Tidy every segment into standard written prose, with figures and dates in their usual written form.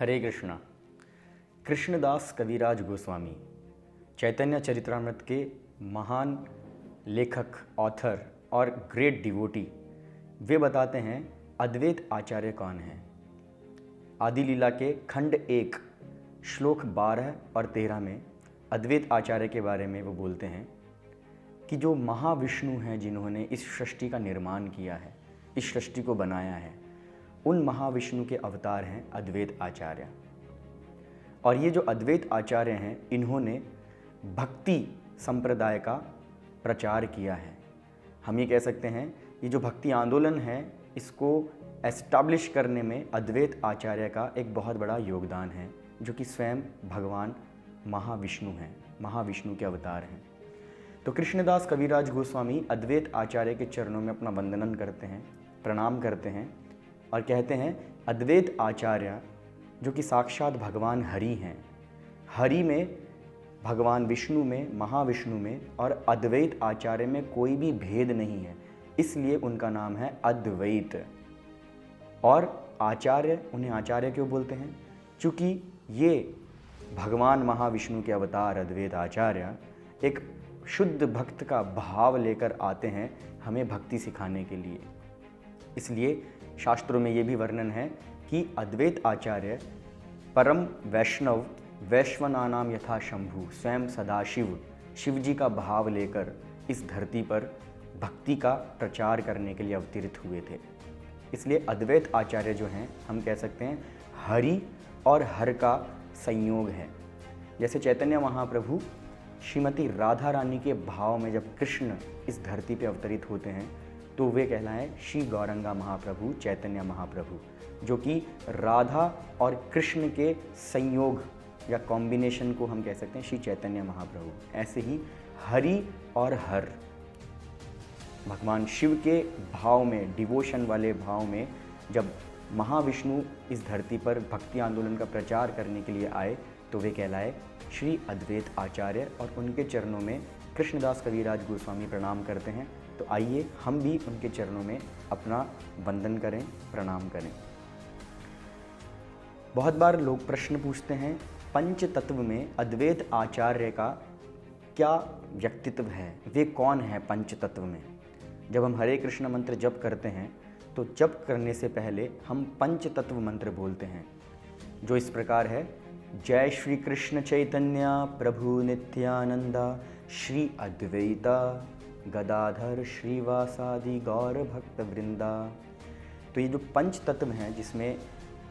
हरे कृष्णा। कृष्णदास कविराज गोस्वामी चैतन्य चरित्रामृत के महान लेखक, ऑथर और ग्रेट डिवोटी, वे बताते हैं अद्वैत आचार्य कौन है। आदि लीला के खंड 1 श्लोक 12 और 13 में अद्वैत आचार्य के बारे में वो बोलते हैं कि जो महाविष्णु हैं, जिन्होंने इस सृष्टि का निर्माण किया है, इस सृष्टि को बनाया है, उन महाविष्णु के अवतार हैं अद्वैत आचार्य। और ये जो अद्वैत आचार्य हैं, इन्होंने भक्ति संप्रदाय का प्रचार किया है। हम ये कह सकते हैं ये जो भक्ति आंदोलन है, इसको एस्टैब्लिश करने में अद्वैत आचार्य का एक बहुत बड़ा योगदान है, जो कि स्वयं भगवान महाविष्णु हैं, महाविष्णु के अवतार हैं। तो कृष्णदास कविराज गोस्वामी अद्वैत आचार्य के चरणों में अपना वंदनन करते हैं, प्रणाम करते हैं और कहते हैं अद्वैत आचार्य जो कि साक्षात भगवान हरि हैं, हरि में, भगवान विष्णु में, महाविष्णु में और अद्वैत आचार्य में कोई भी भेद नहीं है, इसलिए उनका नाम है अद्वैत। और आचार्य, उन्हें आचार्य क्यों बोलते हैं? क्योंकि ये भगवान महाविष्णु के अवतार अद्वैत आचार्य एक शुद्ध भक्त का भाव लेकर आते हैं हमें भक्ति सिखाने के लिए। इसलिए शास्त्रों में ये भी वर्णन है कि अद्वैत आचार्य परम वैष्णव, वैश्वनानाम यथा शंभु, स्वयं सदाशिव, शिव जी का भाव लेकर इस धरती पर भक्ति का प्रचार करने के लिए अवतरित हुए थे। इसलिए अद्वैत आचार्य जो हैं, हम कह सकते हैं हरि और हर का संयोग है। जैसे चैतन्य महाप्रभु श्रीमती राधा रानी के भाव में जब कृष्ण इस धरती पर अवतरित होते हैं, तो वे कहलाएं श्री गौरंगा महाप्रभु, चैतन्य महाप्रभु, जो कि राधा और कृष्ण के संयोग या कॉम्बिनेशन को हम कह सकते हैं श्री चैतन्य महाप्रभु। ऐसे ही हरि और हर, भगवान शिव के भाव में, डिवोशन वाले भाव में जब महाविष्णु इस धरती पर भक्ति आंदोलन का प्रचार करने के लिए आए, तो वे कहलाए श्री अद्वैत आचार्य और उनके चरणों में कृष्णदास कविराज गोस्वामी प्रणाम करते हैं। तो आइए हम भी उनके चरणों में अपना वंदन करें, प्रणाम करें। बहुत बार लोग प्रश्न पूछते हैं, पंच तत्व में अद्वैत आचार्य का क्या व्यक्तित्व है, वे कौन है पंच तत्व में? जब हम हरे कृष्ण मंत्र जप करते हैं, तो जप करने से पहले हम पंच तत्व मंत्र बोलते हैं, जो इस प्रकार है: जय श्री कृष्ण चैतन्य प्रभु नित्यानंदा, श्री अद्वैता गदाधर श्रीवासादि गौर भक्त वृंदा। तो ये जो पंच तत्व हैं, जिसमें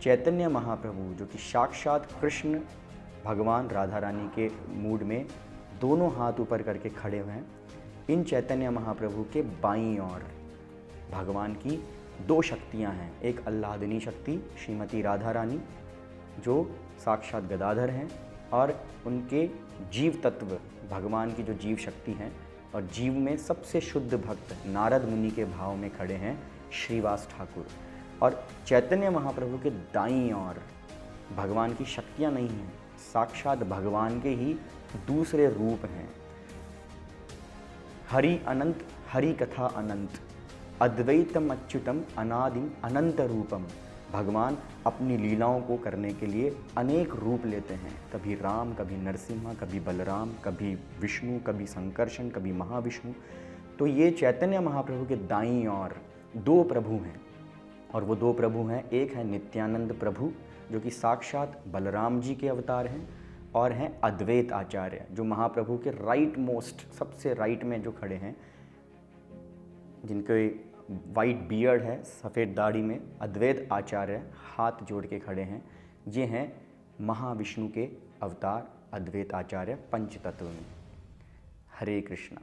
चैतन्य महाप्रभु जो कि साक्षात कृष्ण भगवान राधा रानी के मूड में दोनों हाथ ऊपर करके खड़े हुए हैं, इन चैतन्य महाप्रभु के बाईं ओर भगवान की दो शक्तियां हैं। एक आह्लादनी शक्ति श्रीमती राधा रानी जो साक्षात गदाधर हैं, और उनके जीव तत्व भगवान की जो जीव शक्ति हैं, और जीव में सबसे शुद्ध भक्त नारद मुनि के भाव में खड़े हैं श्रीवास ठाकुर। और चैतन्य महाप्रभु के दाईं ओर भगवान की शक्तियाँ नहीं हैं, साक्षात भगवान के ही दूसरे रूप हैं। हरि अनंत, हरि कथा अनंत, अद्वैतम अच्युतम अनादिम अनंत रूपम। भगवान अपनी लीलाओं को करने के लिए अनेक रूप लेते हैं, कभी राम, कभी नरसिम्हा, कभी बलराम, कभी विष्णु, कभी संकर्षण, कभी महाविष्णु। तो ये चैतन्य महाप्रभु के दाईं ओर दो प्रभु हैं, और वो दो प्रभु हैं, एक है नित्यानंद प्रभु जो कि साक्षात बलराम जी के अवतार हैं, और हैं अद्वैत आचार्य जो महाप्रभु के राइट मोस्ट, सबसे राइट में जो खड़े हैं, जिनके वाइट बियर्ड है, सफ़ेद दाढ़ी में, अद्वैत आचार्य हाथ जोड़ के खड़े हैं। ये हैं महाविष्णु के अवतार अद्वैत आचार्य पंच तत्व में। हरे कृष्णा।